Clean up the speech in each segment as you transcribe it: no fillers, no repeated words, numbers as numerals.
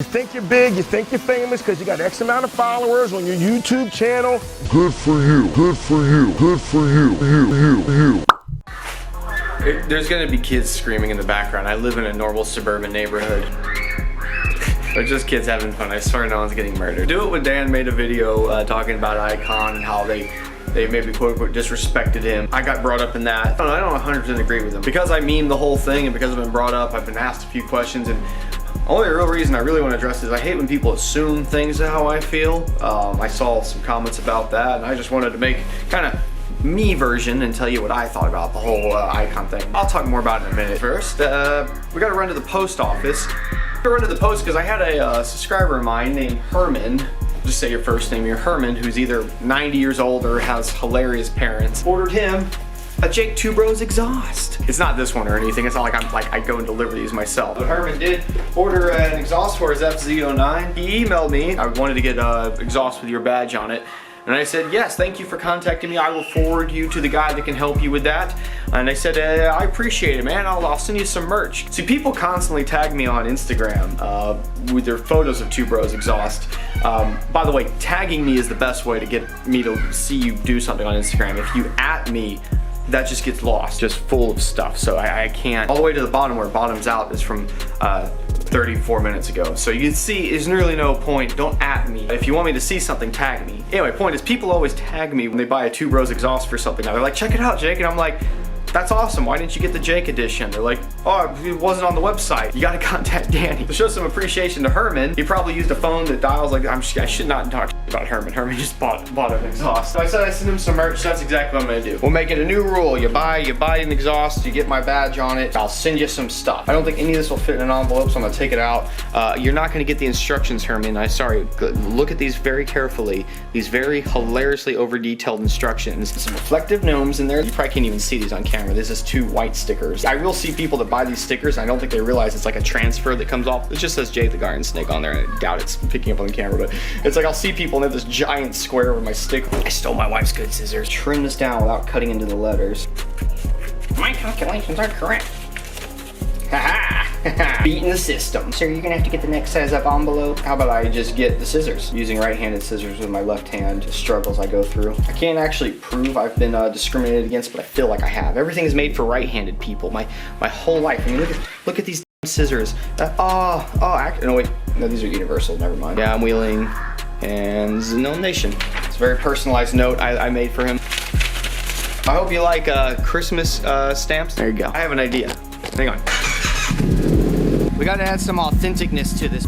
You think you're big, you think you're famous because you got X amount of followers on your YouTube channel. Good for you, good for you, good for you. There's gonna be kids screaming in the background. I live in a normal suburban neighborhood. They're just kids having fun. I swear no one's getting murdered. Do It With Dan made a video talking about Icon and how they maybe quote unquote disrespected him. I got brought up in that. I don't 100% agree with him. Because I meme the whole thing and because I've been brought up, I've been asked a few questions, and only real reason I really want to address is I hate when people assume things of how I feel. I saw some comments about that, and I just wanted to make kind of me version and tell you what I thought about the whole Icon thing. I'll talk more about it in a minute. First, we gotta run to the post office. I run to the post because I had a subscriber of mine named Herman. Just say your first name, you're Herman, who's either 90 years old or has hilarious parents. Ordered him a Jake Two Bros exhaust. It's not this one or anything. It's not like I go and deliver these myself. But Herman did order an exhaust for his FZ09. He emailed me. I wanted to get exhaust with your badge on it. And I said, yes, thank you for contacting me. I will forward you to the guy that can help you with that. And I said, I appreciate it, man. I'll send you some merch. See, people constantly tag me on Instagram with their photos of Two Bros exhaust. By the way, tagging me is the best way to get me to see you do something on Instagram. If you @ me, that just gets lost, just full of stuff. So I can't. All the way to the bottom where it bottoms out is from 34 minutes ago. So you can see there's really no point. Don't @ me. If you want me to see something, tag me. Anyway, point is people always tag me when they buy a Two Bros exhaust for something. Now they're like, check it out, Jake. And I'm like, that's awesome. Why didn't you get the Jake edition? They're like, oh, it wasn't on the website. You gotta contact Danny. To show some appreciation to Herman, he probably used a phone that dials like, I should not talk about Herman. Herman just bought an exhaust. So I said I send him some merch. That's exactly what I'm gonna do. We'll make it a new rule. You buy an exhaust, you get my badge on it, I'll send you some stuff. I don't think any of this will fit in an envelope, so I'm gonna take it out. You're not gonna get the instructions, Herman. Sorry, look at these very carefully. These very hilariously over-detailed instructions. Some reflective gnomes in there. You probably can't even see these on camera. This is 2 white stickers. I will see people that buy these stickers, and I don't think they realize it's like a transfer that comes off. It just says Jay the Garden Snake on there, and I doubt it's picking up on the camera, but it's like I'll see people and they have this giant square with my sticker. I stole my wife's good scissors. Trim this down without cutting into the letters. My calculations are correct. Haha! Beating the system. Sir, you're gonna have to get the next size up envelope. How about I just get the scissors? Using right-handed scissors with my left hand, struggles I go through. I can't actually prove I've been discriminated against, but I feel like I have. Everything is made for right-handed people. My whole life. I mean, look at these scissors. No wait, no, these are universal. Never mind. Yeah, I'm wheeling, and no nation. It's a very personalized note I made for him. I hope you like Christmas stamps. There you go. I have an idea. Hang on. We gotta add some authenticness to this.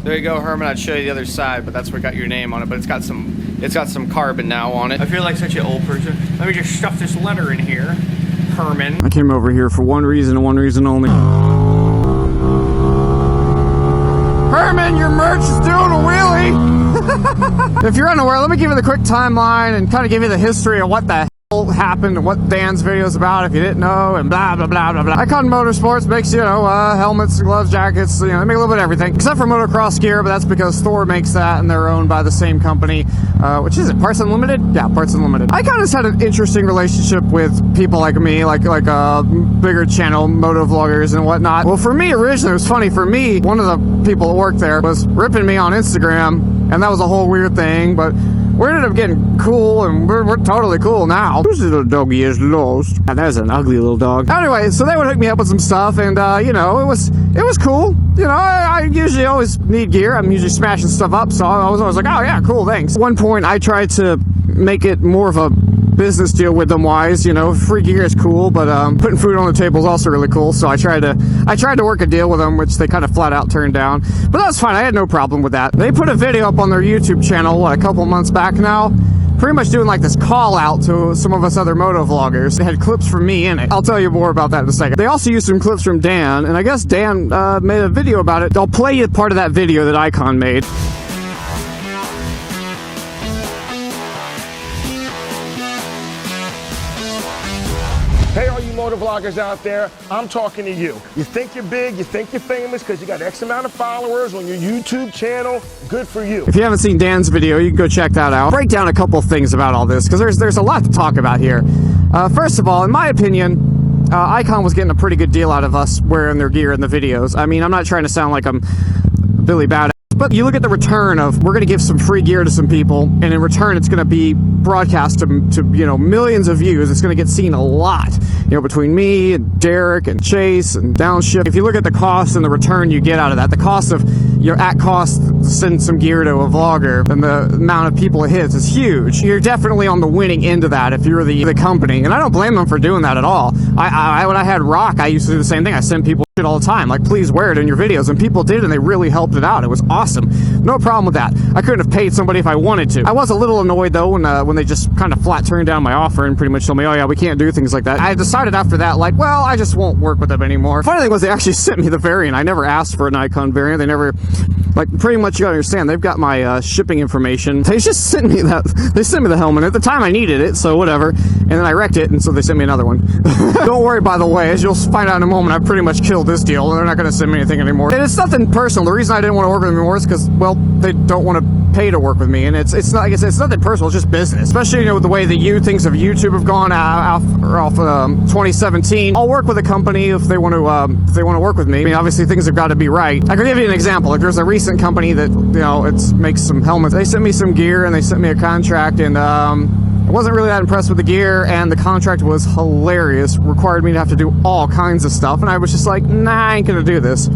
There you go, Herman. I'd show you the other side, but that's where it got your name on it. But it's got some carbon now on it. I feel like such an old person. Let me just stuff this letter in here, Herman. I came over here for one reason and one reason only. Herman, your merch is doing a wheelie. If you're unaware, let me give you the quick timeline and kind of give you the history of what the hell happened and what Dan's video is about if you didn't know, and blah blah blah blah blah. Icon Motorsports makes, you know, helmets, gloves, jackets, you know, they make a little bit of everything except for motocross gear, but that's because Thor makes that and they're owned by the same company, which is it, Parts Unlimited? Yeah, Parts Unlimited. Icon has had an interesting relationship with people like me, like bigger channel moto vloggers and whatnot. Well, for me originally, it was funny. For me, one of the people that worked there was ripping me on Instagram, and that was a whole weird thing, but we ended up getting cool, and we're totally cool now. This little doggy is lost. And there's an ugly little dog. Anyway, so they would hook me up with some stuff, and you know, it was cool. You know, I usually always need gear. I'm usually smashing stuff up, so I was always like, oh yeah, cool, thanks. At one point, I tried to make it more of a business deal with them wise. You know, free gear is cool, but putting food on the table is also really cool. So I tried to work a deal with them, which they kind of flat out turned down. But that's fine. I had no problem with that. They put a video up on their YouTube channel a couple months back now, pretty much doing like this call out to some of us other moto vloggers. They had clips from me in it. I'll tell you more about that in a second. They also used some clips from Dan, and I guess Dan made a video about it. I'll play you part of that video that Icon made. Hey, all you motovloggers out there, I'm talking to you. You think you're big, you think you're famous because you got X amount of followers on your YouTube channel. Good for you. If you haven't seen Dan's video, you can go check that out. Break down a couple things about all this because there's a lot to talk about here. First of all, in my opinion, Icon was getting a pretty good deal out of us wearing their gear in the videos. I mean, I'm not trying to sound like I'm Billy Badass, but you look at the return of, we're going to give some free gear to some people, and in return it's going to be broadcast to you know, millions of views. It's going to get seen a lot, you know, between me and Derek and Chase and Downshift. If you look at the cost and the return you get out of that, the cost of, you're at cost to send some gear to a vlogger and the amount of people it hits is huge. You're definitely on the winning end of that if you're the company, and I don't blame them for doing that at all. When I had Rock, I used to do the same thing. I sent people shit all the time, like, please wear it in your videos, and people did, and they really helped it out. It was awesome. No problem with that. I couldn't have paid somebody if I wanted to. I was a little annoyed though when they just kind of flat turned down my offer and pretty much told me, oh yeah, we can't do things like that. I decided after that, like, well, I just won't work with them anymore. Funny thing was, they actually sent me the variant. I never asked for an Icon variant. They never, like, pretty much, you gotta understand, they've got my shipping information. They just sent me that. They sent me the helmet. At the time I needed it, so whatever. And then I wrecked it, and so they sent me another one. Don't worry, by the way, as you'll find out in a moment, I've pretty much killed this deal. They're not gonna send me anything anymore. And it's nothing personal. The reason I didn't want to work with them anymore is because, well, they don't want to pay to work with me, and it's not, like I said, it's nothing personal. It's just business. Especially, you know, with the way the things of YouTube have gone off 2017. I'll work with a company if they want to work with me. I mean, obviously things have got to be right. I can give you an example. Like, there's a recent company that, you know, makes some helmets. They sent me some gear and they sent me a contract, and I wasn't really that impressed with the gear, and the contract was hilarious. Required me to have to do all kinds of stuff, and I was just like, nah, I ain't gonna do this.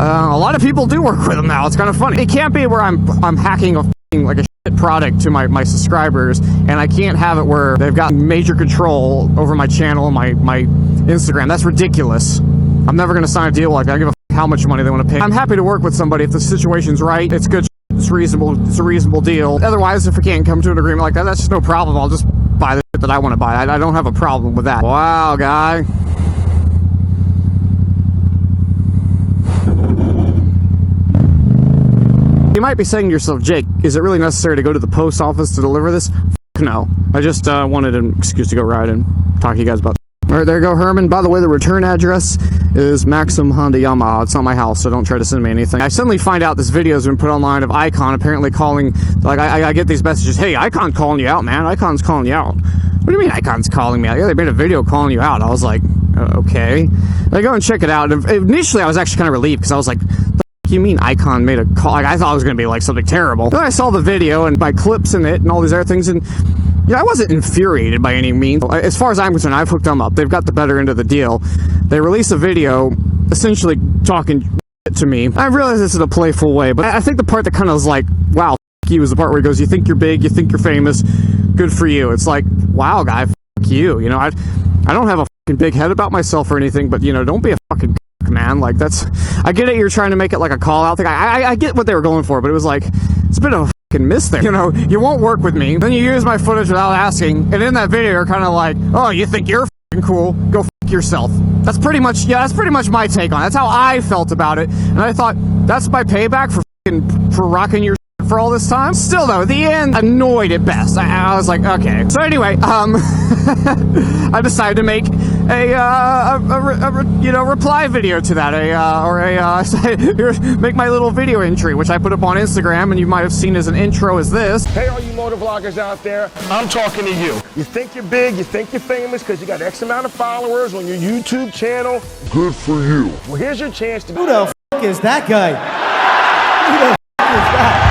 A lot of people do work with them now. It's kind of funny. It can't be where I'm hacking like a shit product to my subscribers, and I can't have it where they've got major control over my channel and my Instagram. That's ridiculous. I'm never gonna sign a deal like that. I give a how much money they want to pay. I'm happy to work with somebody if the situation's right. It's good. It's reasonable. It's a reasonable deal. Otherwise, if we can't come to an agreement like that, that's just no problem. I'll just buy the shit that I want to buy. I don't have a problem with that. Wow, guy. You might be saying to yourself, Jake, is it really necessary to go to the post office to deliver this? No. I just wanted an excuse to go ride and talk to you guys about. All right, there you go, Herman. By the way, the return address is Maxim Honda Yamaha. It's not my house, so don't try to send me anything. I suddenly find out this video has been put online of Icon apparently calling, like, I get these messages, hey, Icon's calling you out, man. Icon's calling you out. What do you mean Icon's calling me out? Yeah, they made a video calling you out. I was like, okay. I go and check it out. And initially, I was actually kind of relieved because I was like, you mean Icon made a call? Like, I thought it was going to be like something terrible. Then I saw the video and my clips in it and all these other things, and I wasn't infuriated by any means. As far as I'm concerned, I've hooked them up. They've got the better end of the deal. They release a video essentially talking to me. I realize this in a playful way, but I think the part that kind of was like, wow, f you, is the part where he goes, you think you're big, you think you're famous, good for you. It's like, wow, guy, f you. You know, I don't have a fucking big head about myself or anything, but, you know, don't be a fucking man. Like, that's, I get it, you're trying to make it like a call out thing. I get what they were going for, but it was like, it's a bit of a fucking miss there. You know, you won't work with me, then you use my footage without asking, and in that video you're kind of like, oh, you think you're fucking cool, go fuck yourself. That's pretty much, yeah, that's pretty much my take on it. That's how I felt about it, and I thought, that's my payback for rocking your for all this time. Still though, at the end, annoyed at best. I was like, okay. So anyway, I decided to make a reply video to that, make my little video entry, which I put up on Instagram, and you might have seen as an intro as this. Hey, all you motovloggers out there, I'm talking to you. You think you're big, you think you're famous because you got X amount of followers on your YouTube channel. Good for you. Well, here's your chance to. Who the f is that guy? Who the f is that?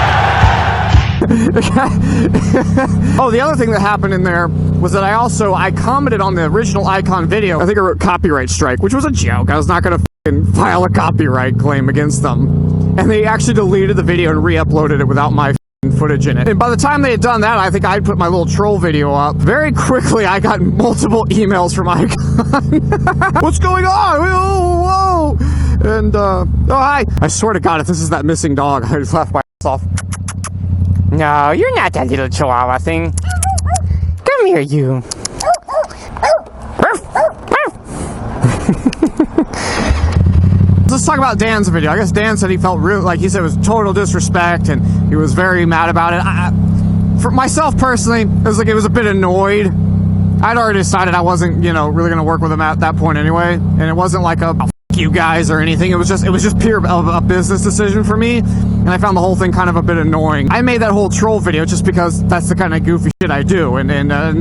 Oh, the other thing that happened in there was that I commented on the original Icon video. I think I wrote copyright strike, which was a joke. I was not going to file a copyright claim against them. And they actually deleted the video and re-uploaded it without my footage in it. And by the time they had done that, I think I'd put my little troll video up. Very quickly, I got multiple emails from Icon. What's going on? Whoa, whoa. And, oh, hi. I swear to God, if this is that missing dog, I just laughed myself off. No, you're not that little chihuahua thing. Come here, you. Let's talk about Dan's video. I guess Dan said he felt real, like he said it was total disrespect, and he was very mad about it. For myself personally, it was a bit annoyed. I'd already decided I wasn't, you know, really gonna work with him at that point anyway, and it wasn't like a you guys or anything. It was just pure a business decision for me, and I found the whole thing kind of a bit annoying. I made that whole troll video just because that's the kind of goofy shit I do, and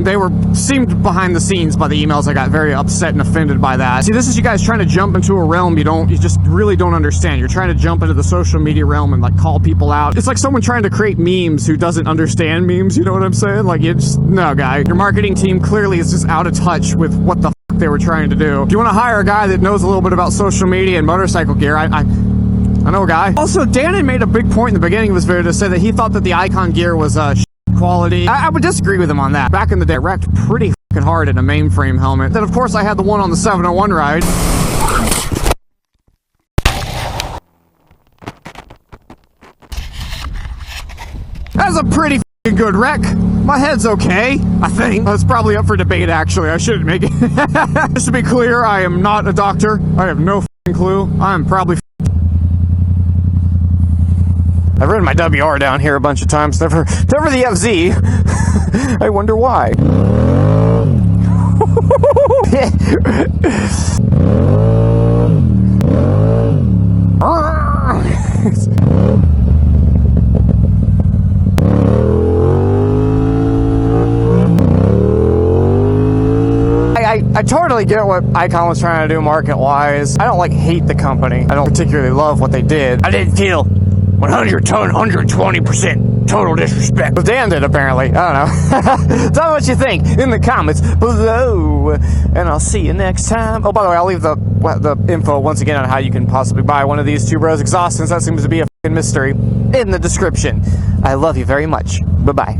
they seemed behind the scenes by the emails. I got very upset and offended by that. See, this is you guys trying to jump into a realm you just really don't understand. You're trying to jump into the social media realm and like call people out. It's like someone trying to create memes who doesn't understand memes, you know what I'm saying? Like, no, guy. Your marketing team clearly is just out of touch with what the they were trying to do. If you want to hire a guy that knows a little bit about social media and motorcycle gear, I know a guy. Also, Dan had made a big point in the beginning of his video to say that he thought that the Icon gear was quality. I would disagree with him on that. Back in the day, I wrecked pretty fucking hard in a mainframe helmet. Then, of course, I had the one on the 701 ride. That's a pretty good wreck. My head's okay, I think. It's probably up for debate, actually. I shouldn't make it. Just to be clear, I am not a doctor. I have no clue. I'm probably I've ridden my WR down here a bunch of times. Never the FZ. I wonder why. I totally get what Icon was trying to do market-wise. I don't, like, hate the company. I don't particularly love what they did. I didn't feel 120% total disrespect. But Dan did, apparently. I don't know. Tell me what you think in the comments below. And I'll see you next time. Oh, by the way, I'll leave the info once again on how you can possibly buy one of these Two Bros exhausts, since that seems to be a fucking mystery, in the description. I love you very much. Bye-bye.